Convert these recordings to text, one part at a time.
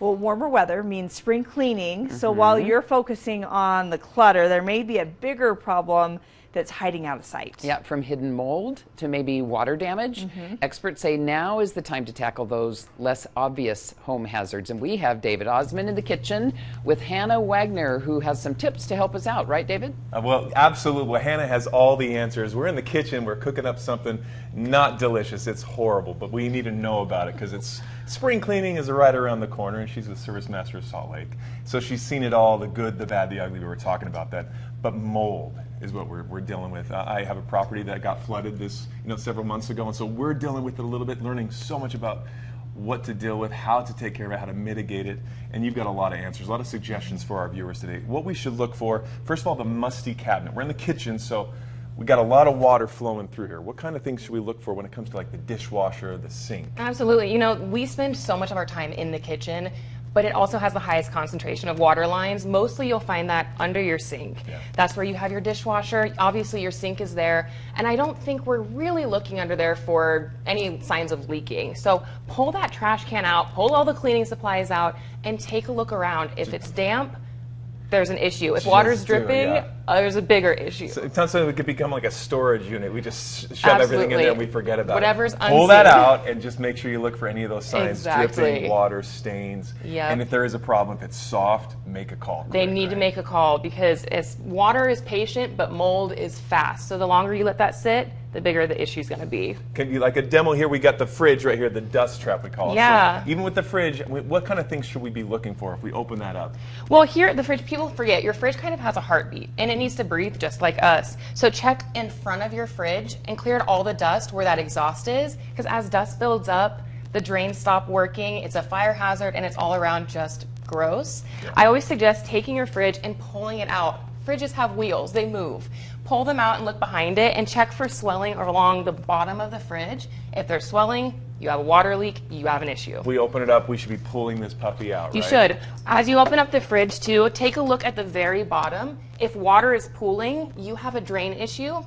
Well, warmer weather means spring cleaning. So while you're focusing on the clutter, there may be a bigger problem that's hiding out of sight. Yeah, from hidden mold to maybe water damage. Experts say now is the time to tackle those less obvious home hazards. And we have David Osmond in the kitchen with Hannah Wagner, who has some tips to help us out, right, David? Well, absolutely. Well, Hannah has all the answers. We're in the kitchen. We're cooking up something not delicious. It's horrible, but we need to know about it because it's spring cleaning is right around the corner, and she's the Service Master of Salt Lake. So she's seen it all, the good, the bad, the ugly. We were talking about that. But mold is what we're dealing with. I have a property that got flooded several months ago, and so we're dealing with it a little bit, learning so much about what to deal with, how to take care of it, how to mitigate it, and you've got a lot of answers, a lot of suggestions for our viewers today. What we should look for, first of all, the musty cabinet. We're in the kitchen, so we got a lot of water flowing through here. What kind of things should we look for when it comes to like the dishwasher or the sink? Absolutely. We spend so much of our time in the kitchen, but it also has the highest concentration of water lines. Mostly you'll find that under your sink. Yeah. That's where you have your dishwasher. Obviously your sink is there. And I don't think we're really looking under there for any signs of leaking. So pull that trash can out, pull all the cleaning supplies out, and take a look around. If it's damp, there's an issue. If water's dripping, there's a bigger issue. So it sounds like it could become like a storage unit. We just shove everything in there and we forget about Whatever's it. Unseen. Pull that out and just make sure you look for any of those signs. Exactly. Dripping, water, stains. Yep. And if there is a problem, if it's soft, make a call. They need to make a call because water is patient, but mold is fast. So the longer you let that sit, the bigger the issue is going to be. Can you, like a demo here, we got the fridge right here, the dust trap we call it. Yeah. So even with the fridge, what kind of things should we be looking for if we open that up? Well, here at the fridge, people forget your fridge kind of has a heartbeat and it needs to breathe just like us. So check in front of your fridge and clear out all the dust where that exhaust is, because as dust builds up, the drains stop working, it's a fire hazard, and it's all around just gross. Yeah. I always suggest taking your fridge and pulling it out. Fridges have wheels, they move. Pull them out and look behind it and check for swelling along the bottom of the fridge. If there's swelling, you have a water leak, you have an issue. If we open it up, we should be pulling this puppy out, You right? should. As you open up the fridge too, take a look at the very bottom. If water is pooling, you have a drain issue.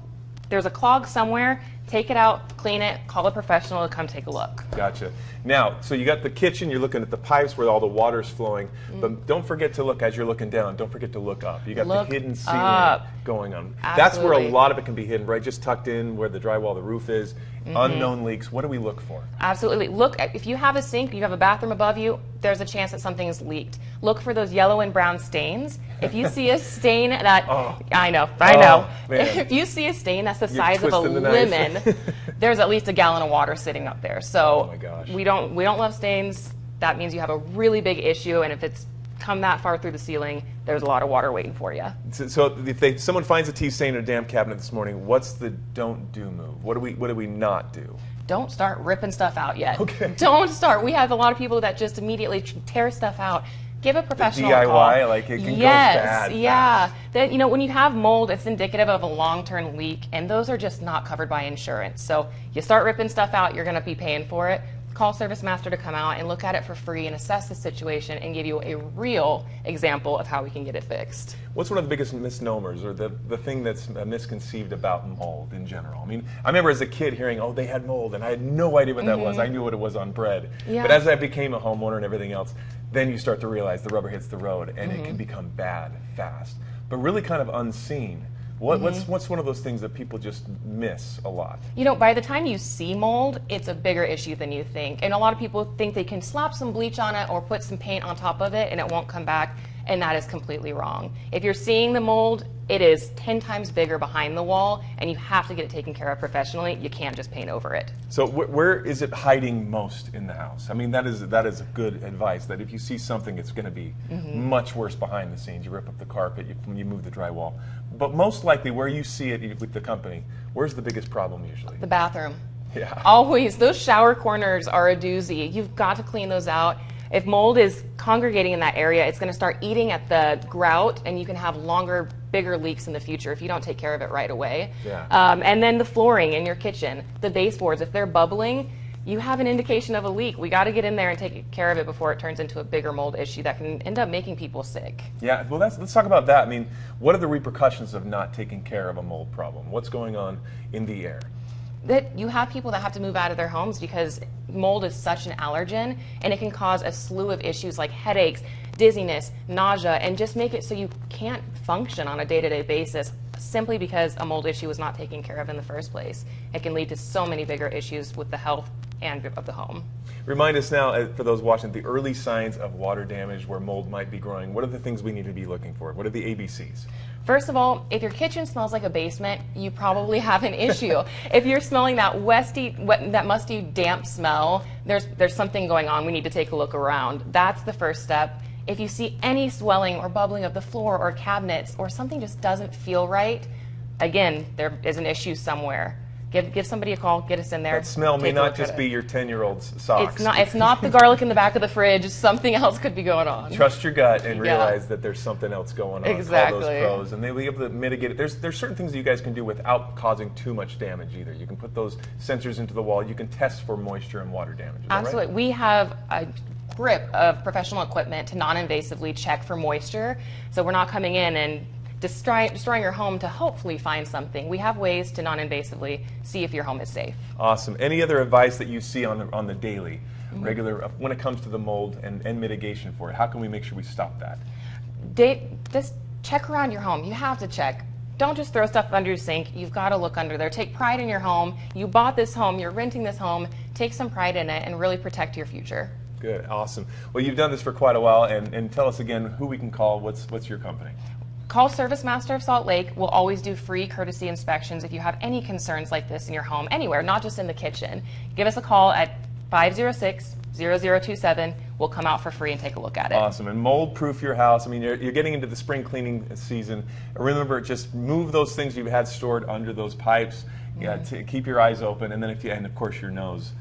There's a clog somewhere. Take it out, clean it, call a professional to come take a look. Gotcha. Now, so you got the kitchen, you're looking at the pipes where all the water's flowing, but don't forget to look, as you're looking down, don't forget to look up. You got the hidden ceiling going on. Absolutely. That's where a lot of it can be hidden, right? Just tucked in where the drywall, the roof is. Unknown leaks. What do we look for? Absolutely. Look, if you have a sink, you have a bathroom above you, there's a chance that something is leaked. Look for those yellow and brown stains. If you see a stain that, I know. If you see a stain that's the size of a lemon, there's at least a gallon of water sitting up there. So we don't love stains. That means you have a really big issue, and if it's come that far through the ceiling, there's a lot of water waiting for you. So if someone finds a tea stain in a damp cabinet this morning, what's the don't do move? What do we not do? Don't start ripping stuff out yet. Okay. Don't start. We have a lot of people that just immediately tear stuff out. Give a professional the DIY, a call. like it can go bad. Yeah. That, when you have mold, it's indicative of a long-term leak, and those are just not covered by insurance. So you start ripping stuff out, you're going to be paying for it. Call Service Master to come out and look at it for free and assess the situation and give you a real example of how we can get it fixed. What's one of the biggest misnomers or the thing that's misconceived about mold in general? I mean, I remember as a kid hearing, oh, they had mold, and I had no idea what that was. I knew what it was on bread. Yeah. But as I became a homeowner and everything else, then you start to realize the rubber hits the road, and it can become bad fast, but really kind of unseen. What's one of those things that people just miss a lot? By the time you see mold, it's a bigger issue than you think. And a lot of people think they can slap some bleach on it or put some paint on top of it and it won't come back, and that is completely wrong. If you're seeing the mold, it is 10 times bigger behind the wall, and you have to get it taken care of professionally. You can't just paint over it. So where is it hiding most in the house? I mean, that is good advice, that if you see something, it's going to be much worse behind the scenes. You rip up the carpet, you move the drywall. But most likely where you see it with the company, where's the biggest problem usually? The bathroom. Yeah. Always. Those shower corners are a doozy. You've got to clean those out. If mold is congregating in that area, it's going to start eating at the grout, and you can have longer, bigger leaks in the future if you don't take care of it right away. Yeah. And then the flooring in your kitchen, the baseboards, if they're bubbling, you have an indication of a leak. We got to get in there and take care of it before it turns into a bigger mold issue that can end up making people sick. Yeah, well, let's talk about that. I mean, what are the repercussions of not taking care of a mold problem? What's going on in the air? that you have people that have to move out of their homes because mold is such an allergen, and it can cause a slew of issues like headaches, dizziness, nausea, and just make it so you can't function on a day-to-day basis simply because a mold issue was not taken care of in the first place. It can lead to so many bigger issues with the health and of the home. Remind us now, for those watching, the early signs of water damage where mold might be growing. What are the things we need to be looking for? What are the ABCs? First of all, if your kitchen smells like a basement, you probably have an issue. If you're smelling that musty, damp smell, there's something going on. We need to take a look around. That's the first step. If you see any swelling or bubbling of the floor or cabinets or something just doesn't feel right, again, there is an issue somewhere. Give somebody a call, get us in there. That smell may not just be your 10-year-old's socks. It's not the garlic in the back of the fridge. Something else could be going on. Trust your gut and realize that there's something else going on. Exactly. Call those pros, and they'll be able to mitigate it. There's certain things that you guys can do without causing too much damage either. You can put those sensors into the wall. You can test for moisture and water damage. Is that Absolutely. right? We have a grip of professional equipment to non-invasively check for moisture. So we're not coming in and destroying your home to hopefully find something. We have ways to non-invasively see if your home is safe. Awesome. Any other advice that you see on the daily, regular, when it comes to the mold and mitigation for it? How can we make sure we stop that? Just check around your home. You have to check. Don't just throw stuff under your sink. You've got to look under there. Take pride in your home. You bought this home. You're renting this home. Take some pride in it and really protect your future. Good. Awesome. Well, you've done this for quite a while, and tell us again who we can call. What's your company? Call Service Master of Salt Lake. We'll always do free courtesy inspections if you have any concerns like this in your home, anywhere, not just in the kitchen. Give us a call at 506-0027. We'll come out for free and take a look at it. Awesome. And mold-proof your house. I mean, you're getting into the spring cleaning season. Remember, just move those things you've had stored under those pipes. Yeah, to keep your eyes open, and then and of course your nose.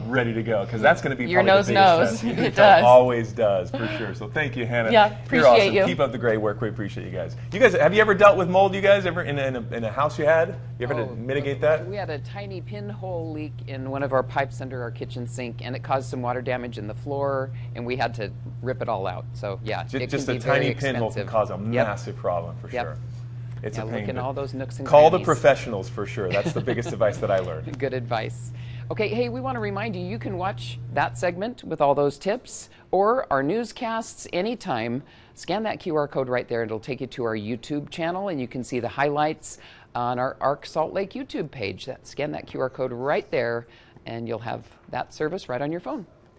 Ready to go, because that's going to be your nose the biggest knows. test. It does. Always does, for sure. So thank you, Hannah. Yeah, You're appreciate awesome. you. Keep up the great work. We appreciate you guys. You guys, have you ever dealt with mold? You guys ever in a house you had? You ever had to mitigate that? We had a tiny pinhole leak in one of our pipes under our kitchen sink, and it caused some water damage in the floor, and we had to rip it all out. So yeah, just a tiny pinhole can cause a massive problem for sure. It's a pain. Look in all those nooks and call crannies. the professionals for sure. That's the biggest advice that I learned. Good advice. Okay, hey, we want to remind you, you can watch that segment with all those tips or our newscasts anytime. Scan that QR code right there, and it'll take you to our YouTube channel, and you can see the highlights on our ARC Salt Lake YouTube page. Scan that QR code right there, and you'll have that service right on your phone.